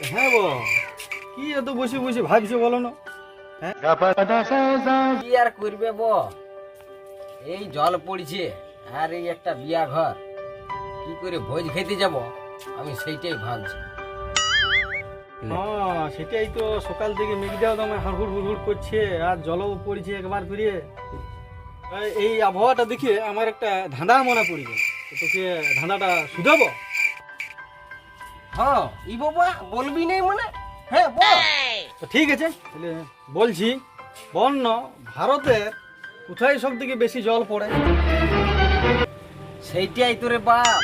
হ্যাঁ বো, কি এত বসে বসে ভাবছো বলো না? হ্যাঁ কি আর করবে ব, এই জল পড়ছে আর এই একটা বিয়া ঘর, কি করে ভোজ খেতে যাব আমি সেইটাই ভাবছি। হ্যাঁ, সেটাই তো। সকাল থেকে মেঘটাও তো আমার হুড় হুড় করছে আর জলও পড়ছে একবার করে। এই আবহাওয়াটা দেখে আমার একটা ধাঁধা মনে পড়ে গেল। তো তোকে ধাঁধাটা শুধাবো? হ্যাঁ ই বাবা বলবি নেই মানে, হ্যাঁ বল। তো ঠিক আছে, তাহলে বলছি। বন্য ভারতের কোথায় সব থেকে বেশি জল পড়ে? সেইটাই তো রে বাপ,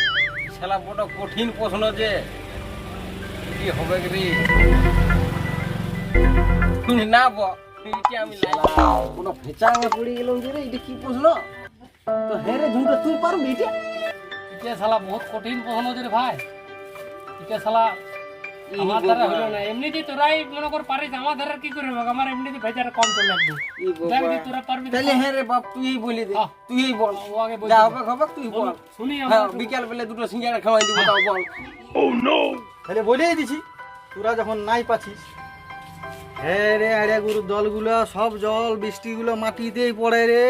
শালা বড় কঠিন প্রশ্ন যে, কি হবে রে না ব, এইটা আমি কোনো ফেচাঙে পড়ে গেলাম যে রে, এটা কি প্রশ্ন? তো হ্যাঁ রে ঝুমটা তুই পারবি এটা? এটা শালা বহুত কঠিন প্রশ্ন রে ভাই। এটা শালা আমার দ্বারা হলো না। এমনিতেই তোরাই মনে কর পারিস, আমার দ্বারা কি করে হবে? আমার এমনিতে ভেজার কম চলে একদম। দেখ দি তোরা পারবি তো। তাহলে হ্যাঁ রে বাপ, তুই বলে দে, তুই বল। ও আগে বল। যা হবে হবে তুই বল। শুনি হ্যাঁ আমরা। বিকাল বেলা দুটো সিঙ্গারা খাওয়াই দিব, তাও বল। তাহলে বলেই দিছি, তোরা যখন নাই পাচ্ছিস। হ্যাঁ রে, আড়িয়া গরুর দলগুলো সব জল বৃষ্টিগুলো মাটিতেই পড়ে রে।